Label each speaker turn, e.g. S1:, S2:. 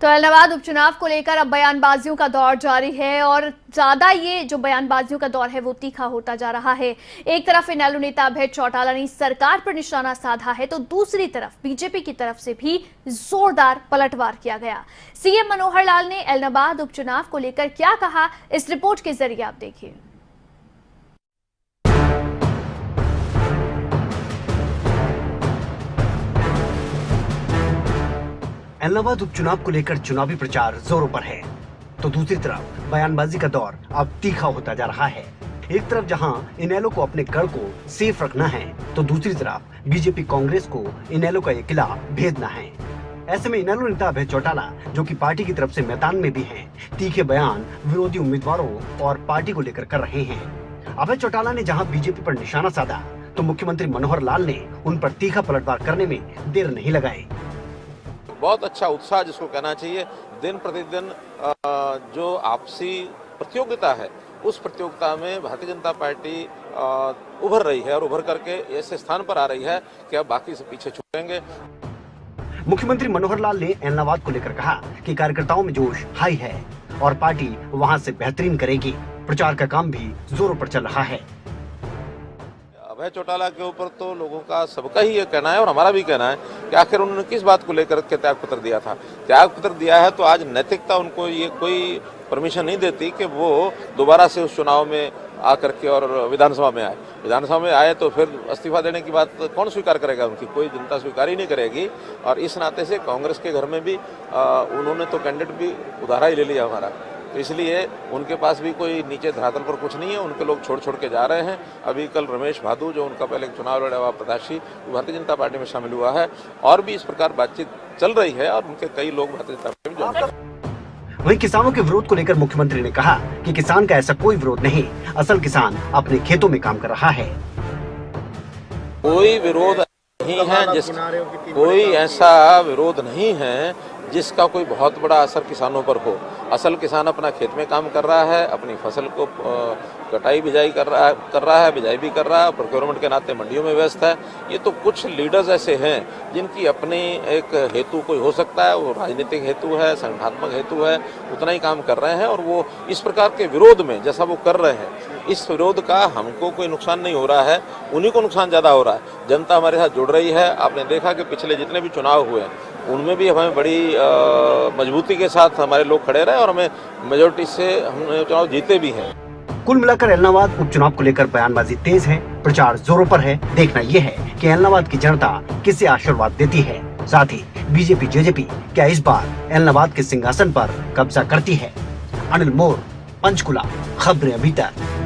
S1: तो इलाहाबाद उपचुनाव को लेकर अब बयानबाजियों का दौर जारी है और ज्यादा ये जो बयानबाजियों का दौर है वो तीखा होता जा रहा है। एक तरफ इनेलो नेता अभय चौटाला ने सरकार पर निशाना साधा है तो दूसरी तरफ बीजेपी की तरफ से भी जोरदार पलटवार किया गया। सीएम मनोहर लाल ने इलाहाबाद उपचुनाव को लेकर क्या कहा, इस रिपोर्ट के जरिए आप देखिए।
S2: इलाहाबाद उपचुनाव को लेकर चुनावी प्रचार जोरों पर है तो दूसरी तरफ बयानबाजी का दौर अब तीखा होता जा रहा है। एक तरफ जहां इनेलो को अपने गढ़ को सेफ रखना है तो दूसरी तरफ बीजेपी कांग्रेस को इनेलो का ये किला भेदना है। ऐसे में इनेलो नेता अभय चौटाला, जो कि पार्टी की तरफ से मैदान में भी हैं, तीखे बयान विरोधी उम्मीदवारों और पार्टी को लेकर कर रहे हैं। अभय चौटाला ने जहां बीजेपी पर निशाना साधा तो मुख्यमंत्री मनोहर लाल ने उन पर तीखा पलटवार करने में देर नहीं लगाई।
S3: बहुत अच्छा उत्साह जिसको कहना चाहिए, दिन प्रतिदिन जो आपसी प्रतियोगिता है उस प्रतियोगिता में भारतीय जनता पार्टी उभर रही है और उभर करके ऐसे स्थान पर आ रही है कि अब बाकी से पीछे छूटेंगे।
S2: मुख्यमंत्री मनोहर लाल ने इलाहाबाद को लेकर कहा कि कार्यकर्ताओं में जोश हाई है और पार्टी वहां से बेहतरीन करेगी। प्रचार का काम भी जोरों पर चल रहा है।
S3: अभय चौटाला के ऊपर तो लोगों का सबका ही ये कहना है और हमारा भी कहना है कि आखिर उन्होंने किस बात को लेकर के त्याग पत्र दिया था। त्याग पत्र दिया है तो आज नैतिकता उनको ये कोई परमिशन नहीं देती कि वो दोबारा से उस चुनाव में आकर के और विधानसभा में आए। विधानसभा में आए तो फिर इस्तीफा देने की बात कौन स्वीकार करेगा, उनकी कोई जनता स्वीकार ही नहीं करेगी। और इस नाते से कांग्रेस के घर में भी उन्होंने तो कैंडिडेट भी उधारा ही ले लिया हमारा, तो इसलिए उनके पास भी कोई नीचे धरातल पर कुछ नहीं है। उनके लोग छोड़ छोड़ के जा रहे हैं। अभी कल रमेश भादु, जो उनका पहले चुनाव लड़ा हुआ प्रत्याशी, वो भारतीय जनता पार्टी में शामिल हुआ है और भी इस प्रकार बातचीत चल रही है और उनके कई लोग भारतीय जनता पार्टी में ज्वाइन कर रहे हैं।
S2: वहीं किसानों के विरोध को लेकर मुख्यमंत्री ने कहा कि किसान का ऐसा कोई विरोध नहीं, असल किसान अपने खेतों में काम कर रहा है।
S3: कोई विरोध नहीं है, कोई ऐसा विरोध नहीं है जिसका कोई बहुत बड़ा असर किसानों पर हो। असल किसान अपना खेत में काम कर रहा है, अपनी फसल को कटाई बिजाई कर रहा है, बिजाई भी कर रहा है, प्रोक्योरमेंट के नाते मंडियों में व्यस्त है। ये तो कुछ लीडर्स ऐसे हैं जिनकी अपनी एक हेतु कोई हो सकता है, वो राजनीतिक हेतु है, संगठनात्मक हेतु है, उतना ही काम कर रहे हैं और वो इस प्रकार के विरोध में जैसा वो कर रहे हैं, इस विरोध का हमको कोई नुकसान नहीं हो रहा है, उन्हीं को नुकसान ज़्यादा हो रहा है। जनता हमारे साथ जुड़ रही है। आपने देखा कि पिछले जितने भी चुनाव हुए उनमें भी हमें बड़ी मजबूती के साथ हमारे लोग खड़े रहे और हमें मेजोरिटी से हमने चुनाव जीते भी हैं।
S2: कुल मिलाकर इलाहाबाद उपचुनाव को लेकर बयानबाजी तेज है, प्रचार जोरों पर है। देखना यह है कि इलाहाबाद की जनता किसे आशीर्वाद देती है। साथ ही बीजेपी जेजेपी क्या इस बार इलाहाबाद के सिंहासन पर कब्जा करती है। अनिल मोर, पंचकुला, खबरें अभी तक।